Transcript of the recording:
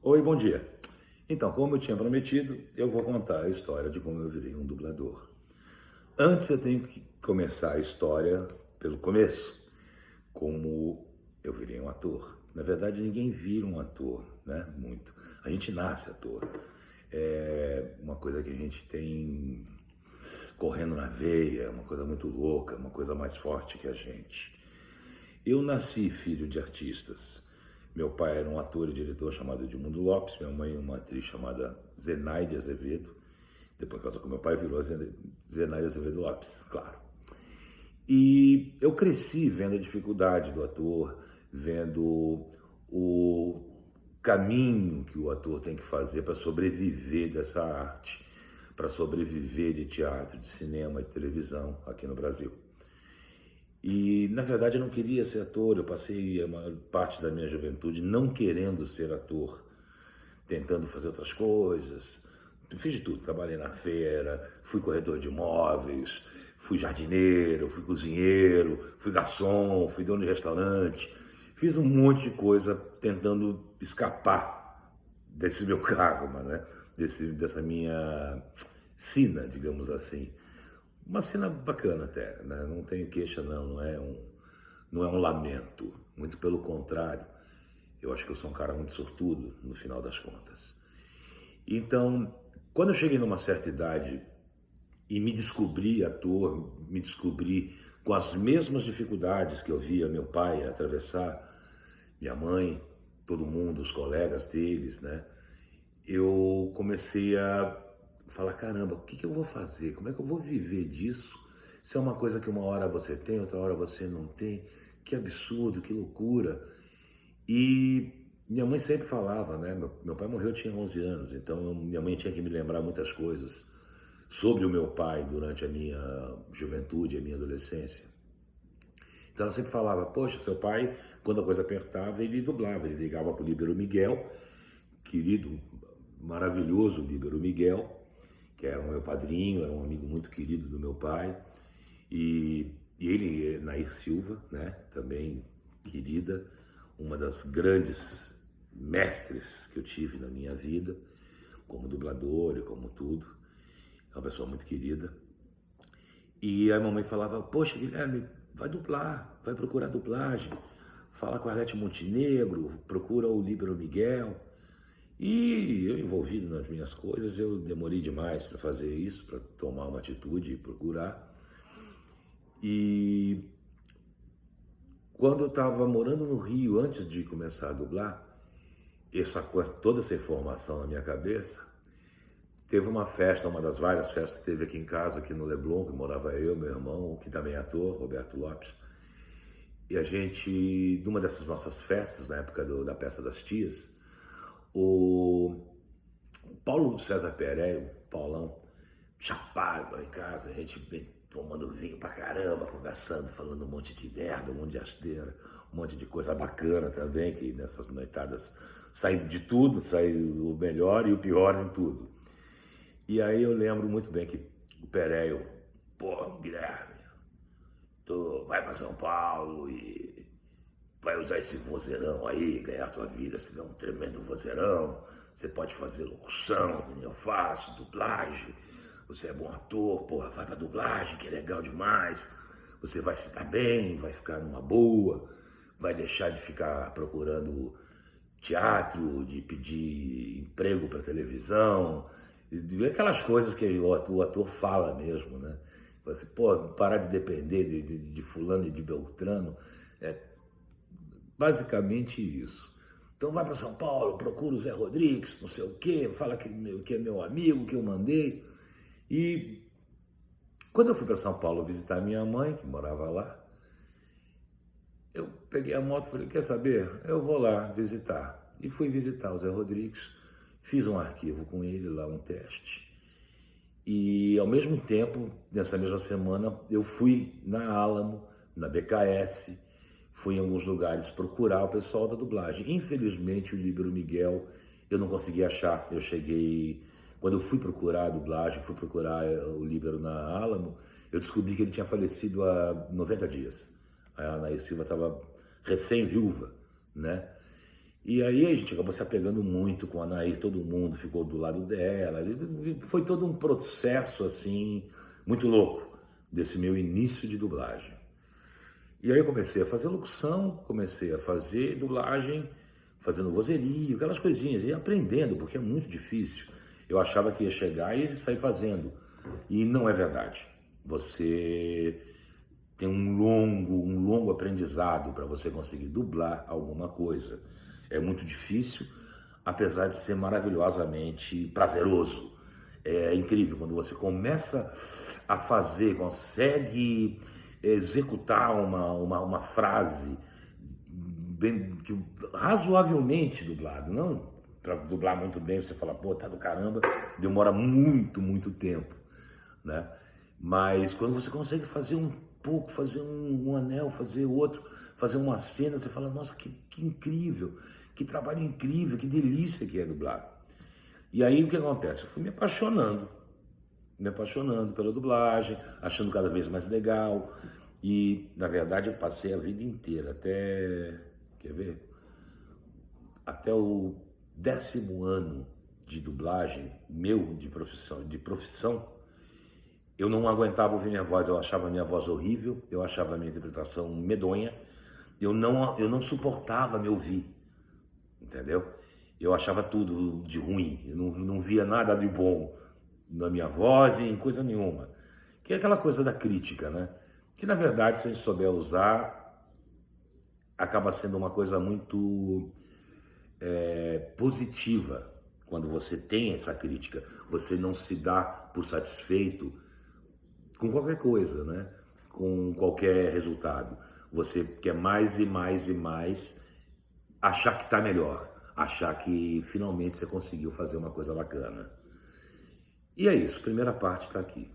Oi, bom dia. Então, como eu tinha prometido, eu vou contar a história de como eu virei um dublador. Antes eu tenho que começar a história pelo começo, como eu virei um ator. Na verdade, ninguém vira um ator, né? Muito. A gente nasce ator. É uma coisa que a gente tem correndo na veia, uma coisa muito louca, uma coisa mais forte que a gente. Eu nasci filho de artistas. Meu pai era um ator e diretor chamado Edmundo Lopes, minha mãe uma atriz chamada Zenaide Azevedo. Depois casou com meu pai, virou Zenaide Azevedo Lopes, claro. E eu cresci vendo a dificuldade do ator, vendo o caminho que o ator tem que fazer para sobreviver dessa arte, para sobreviver de teatro, de cinema, de televisão aqui no Brasil. E, na verdade, eu não queria ser ator. Eu passei a maior parte da minha juventude não querendo ser ator, tentando fazer outras coisas. Fiz de tudo. Trabalhei na feira, fui corretor de imóveis, fui jardineiro, fui cozinheiro, fui garçom, fui dono de restaurante. Fiz um monte de coisa tentando escapar desse meu karma, né? Dessa minha sina, digamos assim. Uma cena bacana até, né? Não tenho queixa não é um lamento, muito pelo contrário. Eu acho que eu sou um cara muito sortudo no final das contas. Então, quando eu cheguei numa certa idade e me descobri ator, me descobri com as mesmas dificuldades que eu via meu pai atravessar, minha mãe, todo mundo, os colegas deles, né? Eu comecei a falar, caramba, o que eu vou fazer? Como é que eu vou viver disso? Se é uma coisa que uma hora você tem, outra hora você não tem. Que absurdo, que loucura. E minha mãe sempre falava, né? Meu pai morreu, eu tinha 11 anos, então minha mãe tinha que me lembrar muitas coisas sobre o meu pai durante a minha juventude, a minha adolescência. Então ela sempre falava, poxa, seu pai, quando a coisa apertava, ele dublava, ele ligava para o Líbero Miguel, querido, maravilhoso Líbero Miguel, que era o meu padrinho, era um amigo muito querido do meu pai, e ele, Nair Silva, né, também querida, uma das grandes mestres que eu tive na minha vida, como dublador e como tudo, é uma pessoa muito querida. E a mamãe falava, poxa, Guilherme, vai dublar, vai procurar dublagem, fala com a Arlete Montenegro, procura o Líbero Miguel. E eu envolvido nas minhas coisas, eu demorei demais para fazer isso, para tomar uma atitude e procurar. E quando eu estava morando no Rio, antes de começar a dublar, toda essa informação na minha cabeça, teve uma festa, uma das várias festas que teve aqui em casa, aqui no Leblon, que morava eu, meu irmão, que também é ator, Roberto Lopes. E a gente, numa dessas nossas festas, na época da Peça das Tias, o Paulo César Pereira, Paulão, chapado lá em casa, a gente tomando vinho pra caramba, conversando, falando um monte de merda, um monte de asneira, um monte de coisa bacana também, que nessas noitadas sai de tudo, sai o melhor e o pior em tudo. E aí eu lembro muito bem que o Pereio, pô, Guilherme, tu vai pra São Paulo e vai usar esse vozeirão aí, ganhar tua vida, se der um tremendo vozeirão, você pode fazer locução, como eu faço, dublagem, você é bom ator, porra, vai pra dublagem, que é legal demais, você vai se dar bem, vai ficar numa boa, vai deixar de ficar procurando teatro, de pedir emprego para televisão, e aquelas coisas que o ator fala mesmo, né? Assim, pô, parar de depender de fulano e de Beltrano, é basicamente isso. Então vai para São Paulo, procura o Zé Rodrigues, não sei o quê, fala que é meu amigo, que eu mandei. E quando eu fui para São Paulo visitar minha mãe, que morava lá, eu peguei a moto e falei, quer saber? Eu vou lá visitar. E fui visitar o Zé Rodrigues, fiz um arquivo com ele lá, um teste. E ao mesmo tempo, nessa mesma semana, eu fui na Alamo, na BKS, fui em alguns lugares procurar o pessoal da dublagem. Infelizmente, o Líbero Miguel eu não consegui achar. Eu cheguei, quando eu fui procurar a dublagem, fui procurar o Líbero na Alamo, eu descobri que ele tinha falecido há 90 dias. A Anaí Silva estava recém-viúva, né? E aí a gente acabou se apegando muito com a Anaí, todo mundo ficou do lado dela. E foi todo um processo assim, muito louco, desse meu início de dublagem. E aí eu comecei a fazer locução, comecei a fazer dublagem, fazendo vozerio, aquelas coisinhas, e aprendendo, porque é muito difícil. Eu achava que ia chegar e ia sair fazendo. E não é verdade. Você tem um longo aprendizado para você conseguir dublar alguma coisa. É muito difícil, apesar de ser maravilhosamente prazeroso. É incrível quando você começa a fazer, consegue executar uma frase bem, razoavelmente dublado, não para dublar muito bem, você fala, pô, tá do caramba, demora muito, muito tempo, né? Mas quando você consegue fazer um pouco, fazer um anel, fazer outro, fazer uma cena, você fala, nossa, que incrível, que trabalho incrível, que delícia que é dublar. E aí o que acontece? Eu fui me apaixonando pela dublagem, achando cada vez mais legal. E, na verdade, eu passei a vida inteira, quer ver? Até o 10º ano de dublagem, meu, de profissão, eu não aguentava ouvir minha voz, eu achava a minha voz horrível, eu achava a minha interpretação medonha, eu não suportava me ouvir, entendeu? Eu achava tudo de ruim, eu não via nada de bom na minha voz e em coisa nenhuma. Que é aquela coisa da crítica, né? Que na verdade, se a gente souber usar, acaba sendo uma coisa muito positiva. Quando você tem essa crítica, você não se dá por satisfeito com qualquer coisa, né? Com qualquer resultado. Você quer mais e mais e mais achar que está melhor, achar que finalmente você conseguiu fazer uma coisa bacana. E é isso, primeira parte está aqui.